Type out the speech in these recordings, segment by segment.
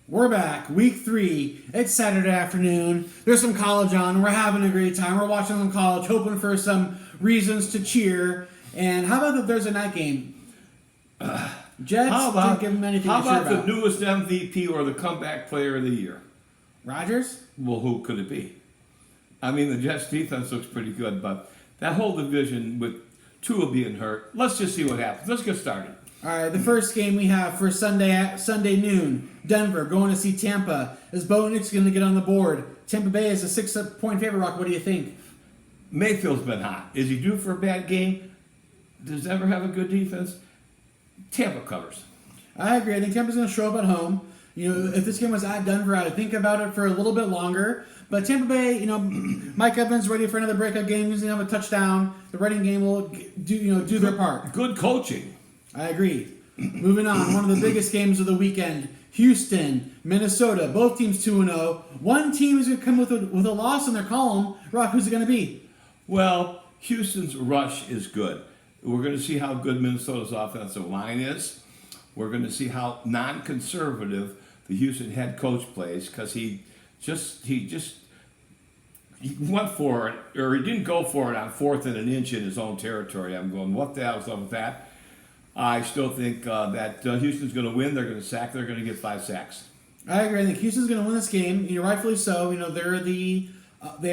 We're back, week 3. It's Saturday afternoon. There's some college on. We're having a great time. We're watching some college, hoping for some reasons to cheer. And how about the Thursday night game? Jets didn't give them anything to cheer about. How about the newest MVP or the comeback player of the year? Rodgers? Well, who could it be? I mean, the Jets defense looks pretty good, but that whole division with Tua being hurt, let's just see what happens. Let's get started. All right, the first game we have for Sunday noon, Denver going to see Tampa. Is Bo Nix going to get on the board? Tampa Bay is a 6-point favorite, Rock. What do you think? Mayfield's been hot. Is he due for a bad game? Does Denver have a good defense? Tampa covers. I agree. I think Tampa's going to show up at home. You know, if this game was at Denver, I'd think about it for a little bit longer. But Tampa Bay, you know, Mike Evans ready for another breakout game. He's going to have a touchdown. The running game will do their part. Good coaching. I agree. Moving on, one of the biggest games of the weekend. Houston, Minnesota, both teams 2-0. One team is going to come with a loss in their column. Rock, who's it going to be? Well, Houston's rush is good. We're going to see how good Minnesota's offensive line is. We're going to see how non-conservative the Houston head coach plays, because he went for it, or he didn't go for it on 4th and an inch in his own territory. I'm going, what the hell is up with that? I still think that Houston's going to win. They're going to sack. They're going to get 5 sacks. I agree. I think Houston's going to win this game. You know, rightfully so. You know, they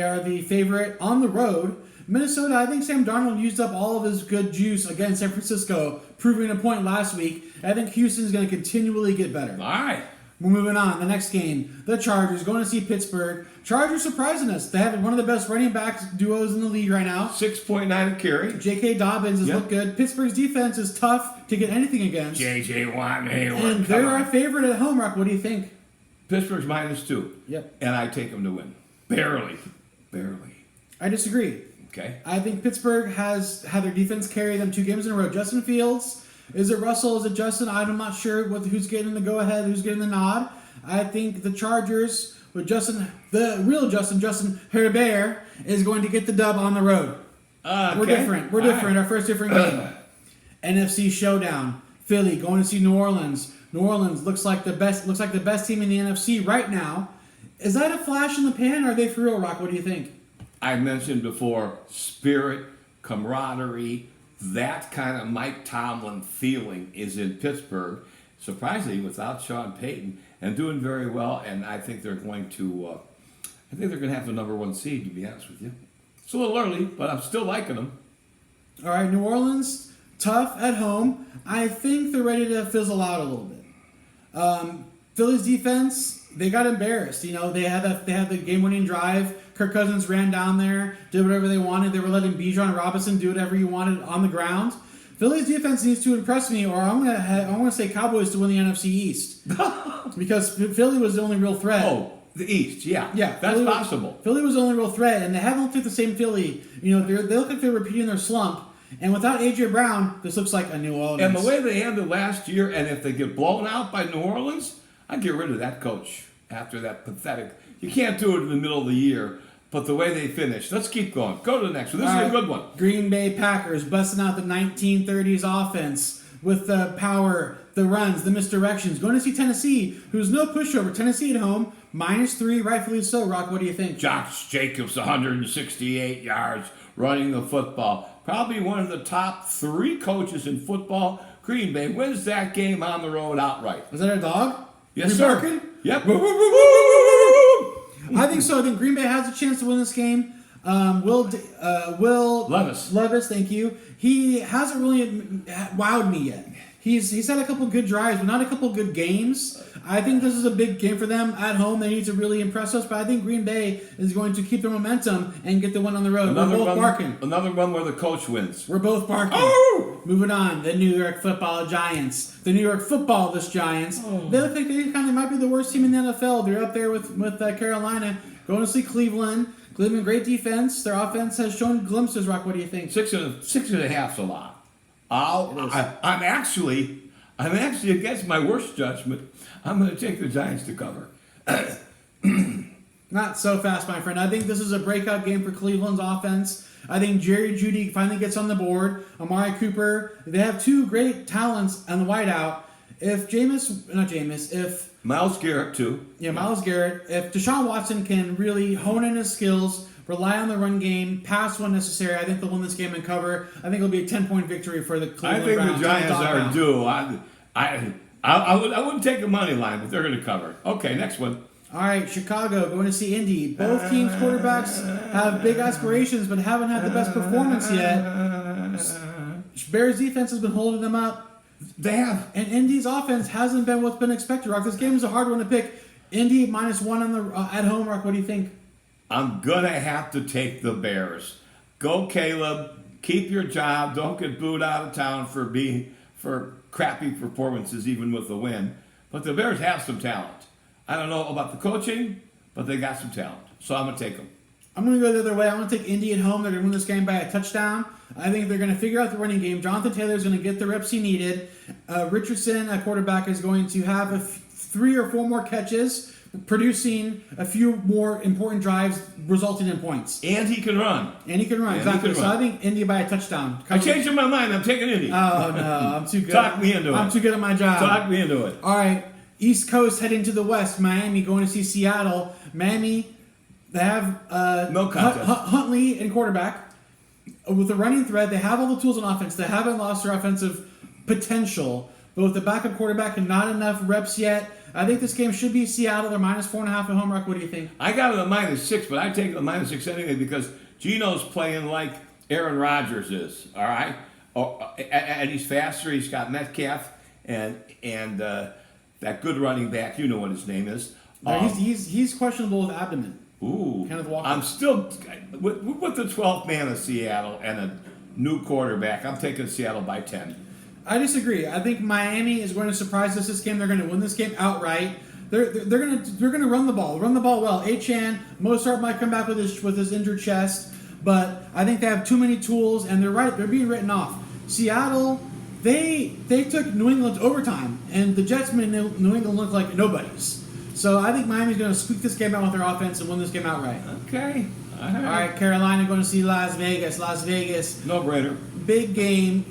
are the favorite on the road. Minnesota, I think Sam Darnold used up all of his good juice against San Francisco, proving a point last week. I think Houston's going to continually get better. All right. We're moving on. The next game, the Chargers going to see Pittsburgh. Chargers surprising us. They have one of the best running back duos in the league right now. 6.9 carry. J.K. Dobbins has looked good. Pittsburgh's defense is tough to get anything against. J.J. Watt, and they're a favorite at home, Rock. What do you think? Pittsburgh's -2. Yep. And I take them to win. Barely. I disagree. Okay. I think Pittsburgh has had their defense carry them 2 games in a row. Justin Fields, is it Russell, is it Justin? I'm not sure who's getting the go-ahead, who's getting the nod. I think the Chargers with the real Justin Herbert, is going to get the dub on the road. Okay. We're different. Right. Our first different game. NFC showdown. Philly going to see New Orleans. New Orleans looks like the best team in the NFC right now. Is that a flash in the pan, or are they for real, Rock? What do you think? I mentioned before, spirit, camaraderie, that kind of Mike Tomlin feeling is in Pittsburgh. Surprisingly, without Sean Payton, and doing very well. And I think they're going to have the number 1 seed. To be honest with you, it's a little early, but I'm still liking them. All right, New Orleans, tough at home. I think they're ready to fizzle out a little bit. Philly's defense, they got embarrassed. You know, they had the game-winning drive. Kirk Cousins ran down there, did whatever they wanted. They were letting Bijan Robinson do whatever he wanted on the ground. Philly's defense needs to impress me, or I'm gonna say Cowboys to win the NFC East because Philly was the only real threat. Oh, the East, yeah, that's Philly possible. Philly was the only real threat, and they haven't looked like the same Philly. You know, they look like they're repeating their slump. And without A.J. Brown, this looks like a New Orleans. And the way they ended last year, and if they get blown out by New Orleans, I'd get rid of that coach after that pathetic. You can't do it in the middle of the year. But the way they finished, let's keep going. Go to the next one. This is a good one. Green Bay Packers busting out the 1930s offense with the power, the runs, the misdirections. Going to see Tennessee, who's no pushover. Tennessee at home, -3, rightfully so. Rock, what do you think? Josh Jacobs, 168 yards, running the football. Probably one of the top 3 coaches in football. Green Bay wins that game on the road outright. Is that a dog? Yes, sir. Barking? Yep. I think so. I think Green Bay has a chance to win this game. Will Levis, thank you. He hasn't really wowed me yet. He's had a couple good drives, but not a couple good games. I think this is a big game for them at home. They need to really impress us, but I think Green Bay is going to keep their momentum and get the win on the road. We're both barking. Another one where the coach wins. We're both barking. Oh! Moving on, the New York Football Giants. The New York Football Giants. Oh. They look like they might be the worst team in the NFL. They're up there with Carolina. Going to see Cleveland. Cleveland, great defense. Their offense has shown glimpses. Rock, what do you think? 6.5's a lot. I'm actually against my worst judgment. I'm going to take the Giants to cover. Not so fast, my friend. I think this is a breakout game for Cleveland's offense. I think Jerry Jeudy finally gets on the board. Amari Cooper. They have 2 great talents on the wideout. If Miles Garrett, too. Yeah, Myles Garrett. If Deshaun Watson can really hone in his skills, rely on the run game, pass when necessary, I think they'll win this game and cover. I think it'll be a 10-point victory for the Cleveland I think Browns. the Giants are due. I wouldn't take a money line, but they're going to cover. Okay, next one. All right, Chicago going to see Indy. Both teams' quarterbacks have big aspirations, but haven't had the best performance yet. Bears defense has been holding them up. They have. And Indy's offense hasn't been what's been expected, Rock. This game is a hard one to pick. Indy -1 on the at home, Rock. What do you think? I'm going to have to take the Bears. Go, Caleb. Keep your job. Don't get booed out of town for crappy performances, even with the win. But the Bears have some talent. I don't know about the coaching, but they got some talent. So I'm going to take them. I'm going to go the other way. I'm going to take Indy at home. They're going to win this game by a touchdown. I think they're going to figure out the running game. Jonathan Taylor is going to get the reps he needed. Richardson, a quarterback, is going to have 3 or 4 more catches, producing a few more important drives, resulting in points. And he can run. Exactly. So I think Indy by a touchdown. I changed my mind. I'm taking Indy. Oh, no. I'm too good. Talk me into it. I'm too good at my job. Talk me into it. All right. East Coast heading to the West. Miami going to see Seattle. Miami, they have no contest. Huntley in quarterback. With the running thread, they have all the tools on offense. They haven't lost their offensive potential. But with the backup quarterback and not enough reps yet, I think this game should be Seattle. They're -4.5 at home. Rock, what do you think? I got it at -6, but I take it at -6 anyway because Gino's playing like Aaron Rodgers is. All right, and he's faster. He's got Metcalf and that good running back. You know what his name is. He's questionable with abdomen. Ooh, Kenneth Walker. I'm still with the 12th man of Seattle and a new quarterback. I'm taking Seattle by 10. I disagree. I think Miami is going to surprise us this game. They're going to win this game outright. They're going to run the ball well. Achane, Mostert might come back with his injured chest, but I think they have too many tools, and they're right. They're being written off. Seattle, they took New England to overtime, and the Jets made New England look like nobodies. So I think Miami's going to squeak this game out with their offense and win this game outright. Okay. All right, Carolina going to see Las Vegas. No brainer. Big game.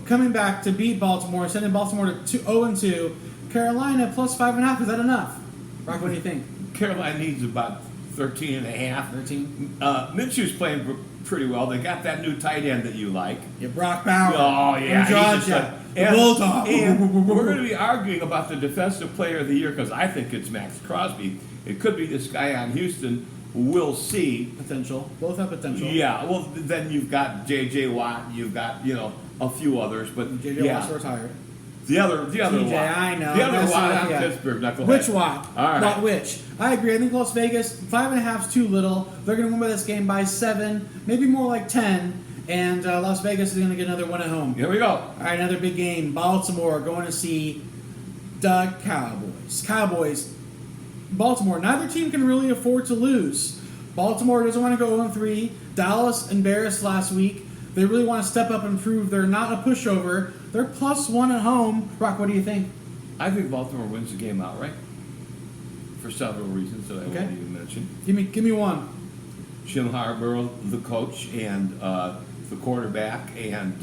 Coming back to beat Baltimore, sending Baltimore to 0-2. Carolina +5.5. Is that enough? Rock, what do you think? Carolina needs about 13.5. 13. Minshew's playing pretty well. They got that new tight end that you like. Yeah, Brock Bauer. Oh, yeah. From Georgia. The Bulldog. And we're going to be arguing about the defensive player of the year because I think it's Max Crosby. It could be this guy on Houston. We'll see. Potential. Both have potential. Yeah. Well, then you've got J.J. Watt. You've got, a few others. But J.J. Watt's retired. The other TJ, Watt. I know. The other That's Watt right, on yeah. Pittsburgh. Knucklehead. Which Watt? All right. Not which. I agree. I think Las Vegas, 5.5 is too little. They're going to win by this game by 7, maybe more like 10. And Las Vegas is going to get another one at home. Here we go. All right, another big game. Baltimore going to see the Cowboys. Baltimore. Neither team can really afford to lose. Baltimore doesn't want to go 0-3. Dallas embarrassed last week. They really want to step up and prove they're not a pushover. They're +1 at home. Brock, what do you think? I think Baltimore wins the game outright for several reasons that I won't even mention. Give me one. Jim Harbaugh, the coach, and the quarterback, and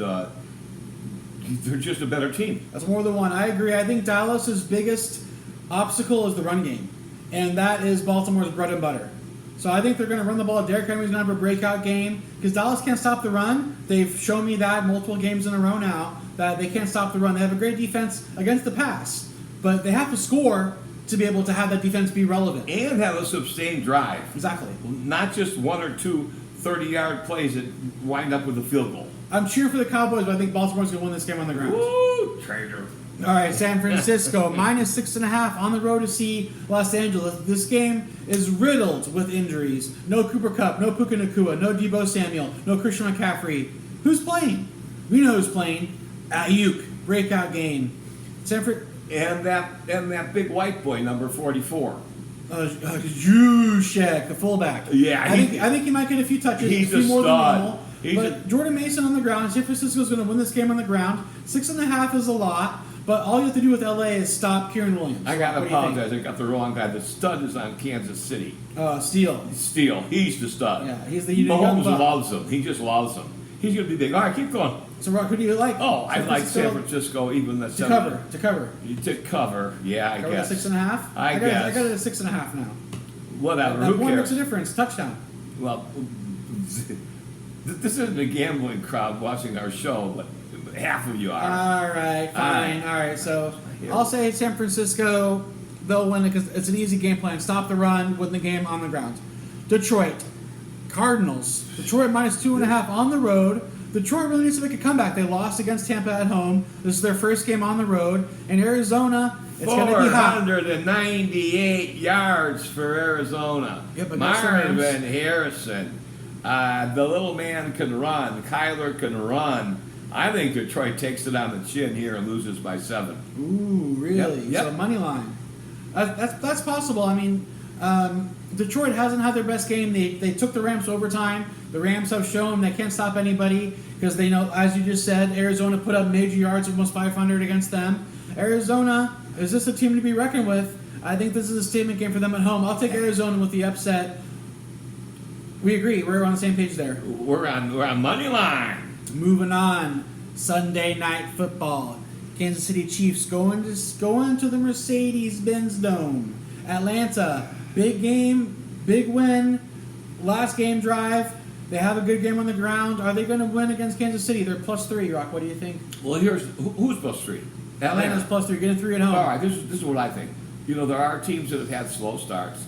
they're just a better team. That's more than one. I agree. I think Dallas's biggest obstacle is the run game, and that is Baltimore's bread and butter. So I think they're going to run the ball. Derrick Henry's going to have a breakout game because Dallas can't stop the run. They've shown me that multiple games in a row now that they can't stop the run. They have a great defense against the pass, but they have to score to be able to have that defense be relevant. And have a sustained drive. Exactly. Not just 1 or 2 30-yard plays that wind up with a field goal. I'm cheering for the Cowboys, but I think Baltimore's going to win this game on the ground. Woo! Traitor. All right, San Francisco, -6.5 on the road to see Los Angeles. This game is riddled with injuries. No Cooper Kupp, no Puka Nacua, no Deebo Samuel, no Christian McCaffrey. Who's playing? We know who's playing. Ayuk, breakout game. And that big white boy, number 44. Juszczyk, the fullback. Yeah, I think he might get a few touches. He's a few a more stud. than normal. But Jordan Mason on the ground. San Francisco's going to win this game on the ground. 6.5 is a lot, but all you have to do with LA is stop Kieran Williams. I got to apologize. I got the wrong guy. The stud is on Kansas City. Steele. Steele. He's the stud. Yeah, he's the young Mahomes buck. loves him. He just loves him. He's going to be big. All right, keep going. So, Rock, who do you like? Oh, I like San Francisco, even the to cover. To cover. To cover, yeah, I guess. 6.5. I guess. I got it at 6.5 now. Whatever. That Who one cares? makes a difference. Touchdown. Well, this isn't a gambling crowd watching our show, but half of you are. All right, fine. All right, so I'll say San Francisco. They'll win it because it's an easy game plan. Stop the run, win the game on the ground. Detroit. Cardinals. Detroit minus 2.5 on the road. Detroit really needs to make a comeback. They lost against Tampa at home. This is their first game on the road. In Arizona, it's going to be hot. 498 yards for Arizona. Yeah, but Marvin Harrison. The little man can run. Kyler can run. I think Detroit takes it on the chin here and loses by 7. Ooh, really? Yep. So money line. That's possible. I mean, Detroit hasn't had their best game. They took the Rams to overtime. The Rams have shown they can't stop anybody because they know, as you just said, Arizona put up major yards, almost 500 against them. Arizona, is this a team to be reckoned with? I think this is a statement game for them at home. I'll take Arizona with the upset. We agree. We're on the same page there. We're on money line. Moving on. Sunday night football. Kansas City Chiefs going to the Mercedes-Benz Dome. Atlanta, big game, big win. Last game drive. They have a good game on the ground. Are they going to win against Kansas City? They're +3, Rock. What do you think? Well, who's +3? Atlanta's +3. Getting 3 at home. All right, this is what I think. You know, there are teams that have had slow starts,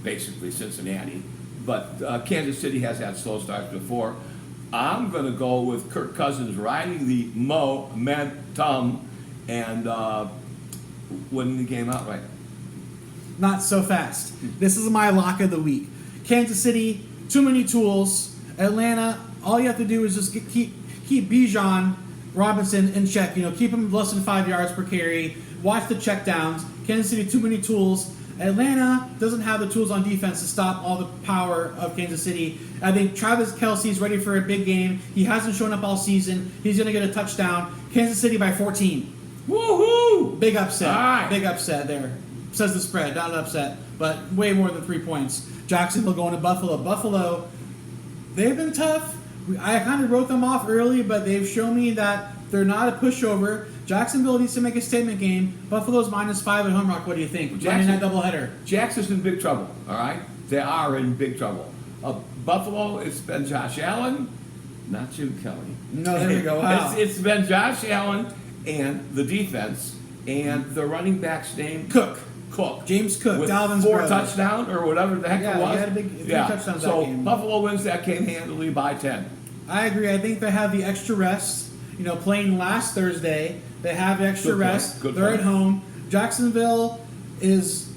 basically Cincinnati, but Kansas City has had slow starts before. I'm going to go with Kirk Cousins riding the momentum and winning the game outright. Not so fast. This is my lock of the week. Kansas City, too many tools. Atlanta, all you have to do is just keep Bijan Robinson in check. You know, keep him less than 5 yards per carry. Watch the checkdowns. Kansas City, too many tools. Atlanta doesn't have the tools on defense to stop all the power of Kansas City. I think Travis Kelce's ready for a big game. He hasn't shown up all season. He's going to get a touchdown. Kansas City by 14. Woohoo! Big upset. All right. Big upset there. Says the spread, not an upset, but way more than 3 points. Jacksonville going to Buffalo. Buffalo, they've been tough. I kind of wrote them off early, but they've shown me that they're not a pushover. Jacksonville needs to make a statement game. Buffalo's -5 at home. Rock, what do you think? Monday night doubleheader. Jackson's in big trouble, all right? They are in big trouble. Buffalo, it's been Josh Allen, not Jim Kelly. No, there we go. Wow. It's been Josh Allen and the defense and the running back's name. Cook. James Cook, with Dalvin's 4 brother. touchdowns or whatever the heck it was. Yeah, he had a big 3 touchdowns so that game. Buffalo wins that game handily by 10. I agree. I think they have the extra rest. You know, playing last Thursday, they have extra rest. They're at home. Jacksonville is.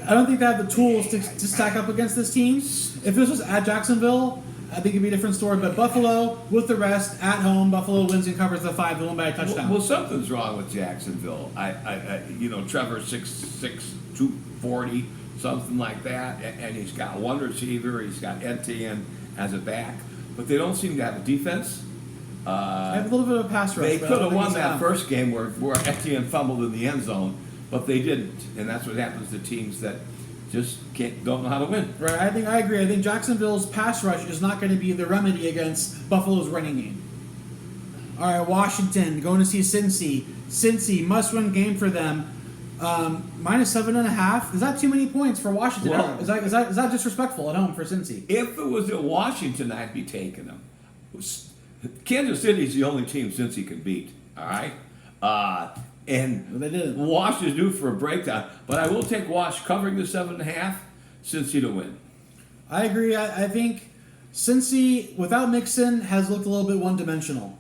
I don't think they have the tools to stack up against this team. If this was at Jacksonville, I think it'd be a different story. But Buffalo, with the rest, at home, Buffalo wins and covers the 5. They win by a touchdown. Well, something's wrong with Jacksonville. Trevor 6'6", 240, something like that, and he's got one receiver. He's got Etienne as a back, but they don't seem to have a defense. They have a little bit of a pass rush. They could have won that first game where Etienne fumbled in the end zone, but they didn't, and that's what happens to teams that just don't know how to win. Right, I agree. I think Jacksonville's pass rush is not going to be the remedy against Buffalo's running game. All right, Washington going to see Cincy. Cincy, must-win game for them. -7.5. Is that too many points for Washington? Well, Is that disrespectful at home for Cincy? If it was at Washington, I'd be taking them. Kansas City's the only team Cincy can beat. All right. And they did. Wash is due for a breakdown, but I will take Wash covering the 7.5, Cincy to win. I agree. I think Cincy, without Mixon, has looked a little bit one-dimensional.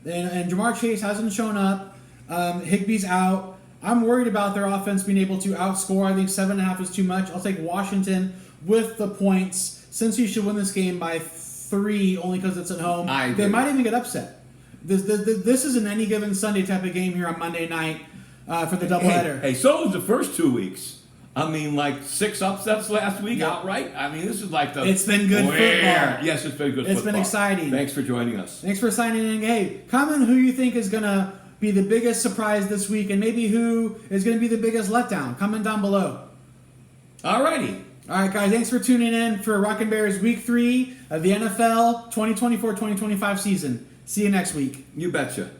And Jamar Chase hasn't shown up. Higbee's out. I'm worried about their offense being able to outscore. I think 7.5 is too much. I'll take Washington with the points. Cincy should win this game by 3, only because it's at home. They might even get upset. This is an any given Sunday type of game here on Monday night for the doubleheader. Hey, so was the first 2 weeks. I mean, like 6 upsets last week outright. I mean, this is like the... It's been good football. Yes, it's been good football. It's been exciting. Thanks for joining us. Thanks for signing in. Hey, comment who you think is going to be the biggest surprise this week and maybe who is going to be the biggest letdown. Comment down below. All righty. All right, guys, thanks for tuning in for Rock and Bears Week 3 of the NFL 2024-2025 season. See you next week. You betcha.